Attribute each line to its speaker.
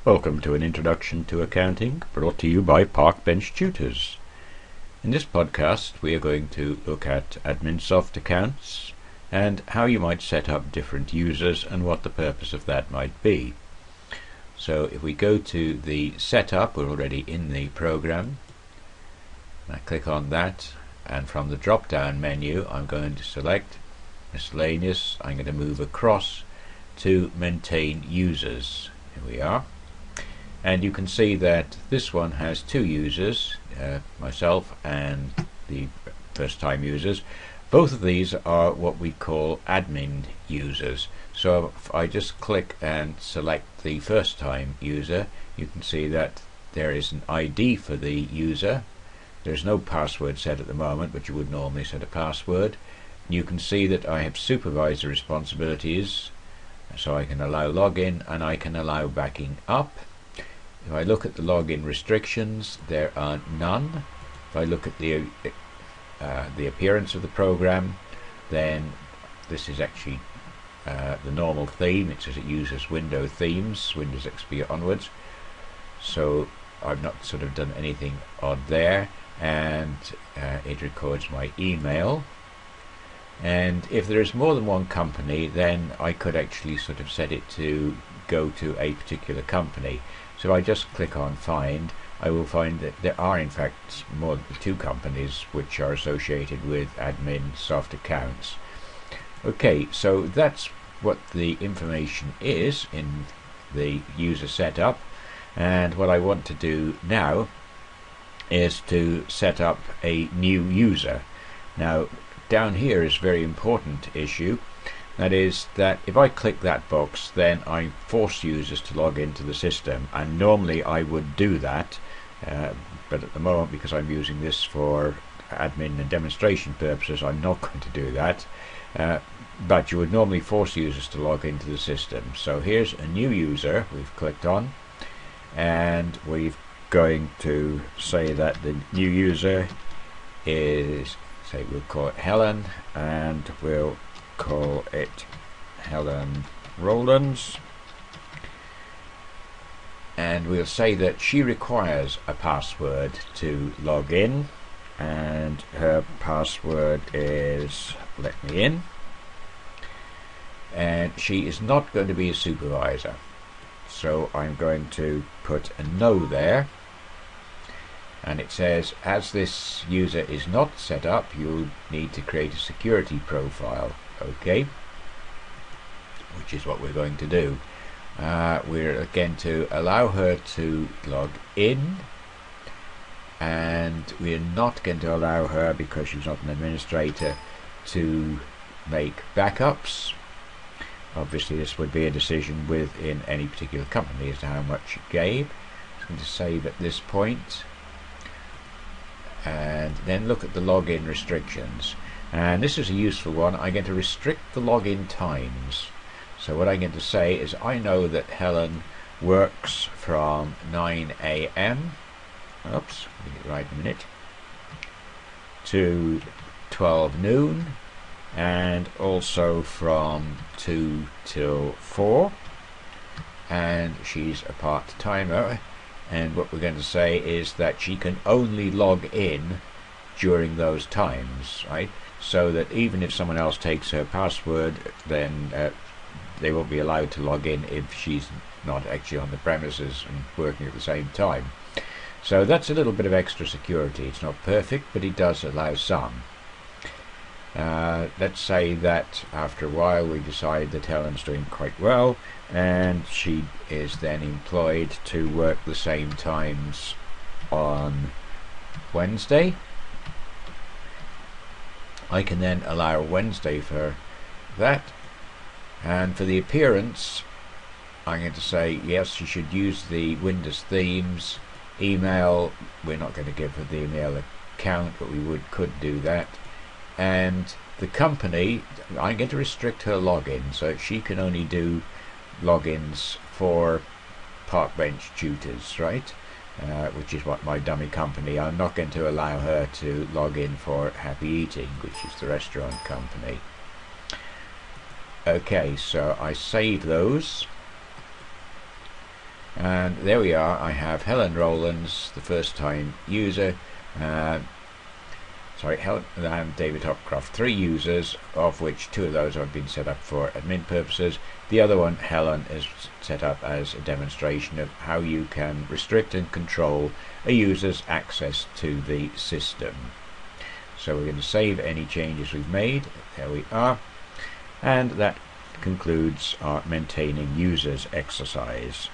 Speaker 1: Welcome to an introduction to accounting, brought to you by Parkbench Tutors. In this podcast we are going to look at Adminsoft accounts and how you might set up different users and what the purpose of that might be. So if we go to the setup, we're already in the program. I click on that, and from the drop down menu I'm going to select miscellaneous. I'm going to move across to maintain users. Here we are. And you can see that this one has two users, myself and the first time users. Both of these are what we call admin users. So if I just click and select the first time user, you can see that there is an ID for the user. There's no password set at the moment, but you would normally set a password. You can see that I have supervisor responsibilities, so I can allow login and I can allow backing up. If I look at the login restrictions, there are none. If I look at the appearance of the program, then this is actually the normal theme. It says it uses Windows themes, Windows XP onwards. So I've not sort of done anything odd there, and it records my email. And if there is more than one company, then I could actually sort of set it to go to a particular company. So if I just click on find, I will find that there are in fact more than two companies which are associated with Adminsoft accounts. Okay, so that's what the information is in the user setup, and what I want to do now is to set up a new user. Now down here is a very important issue. That is that if I click that box, then I force users to log into the system, and normally I would do that, but at the moment, because I'm using this for admin and demonstration purposes, I'm not going to do that. But you would normally force users to log into the system. So here's a new user we've clicked on, and we're going to say that the new user is, say we'll call it Helen, and we'll call it Helen Rowlands, and we'll say that she requires a password to log in, and her password is let me in, and she is not going to be a supervisor, so I'm going to put a no there. And it says, as this user is not set up, you'll need to create a security profile. Okay, which is what we're going to do. We're again to allow her to log in, and we're not going to allow her, because she's not an administrator, to make backups. Obviously this would be a decision within any particular company as to how much she gave. I'm going to save at this point, and then look at the login restrictions. And this is a useful one. I'm going to restrict the login times. So what I'm going to say is I know that Helen works from 9 AM oops, I'll get it right in a minute, to 12 noon, and also from 2 till 4, and she's a part-timer. And what we're going to say is that she can only log in during those times, right? So that even if someone else takes her password, then they won't be allowed to log in if she's not actually on the premises and working at the same time. So that's a little bit of extra security. It's not perfect, but it does allow some. Let's say that after a while we decide that Helen's doing quite well, and she is then employed to work the same times on Wednesday. I can then allow Wednesday for that, and for the appearance I'm going to say yes, she should use the Windows themes. Email, we're not going to give her the email account, but we could do that. And the company, I'm going to restrict her login, so she can only do logins for Parkbench Tutors, right? Which is what my dummy company. I'm not going to allow her to log in for Happy Eating, which is the restaurant company. Okay, so I save those, And there we are. I have Helen Rowlands, the first time user, Helen and David Hopcroft, 3 users, of which 2 of those have been set up for admin purposes. The other one, Helen, is set up as a demonstration of how you can restrict and control a user's access to the system. So we're going to save any changes we've made. There we are. And that concludes our maintaining users exercise.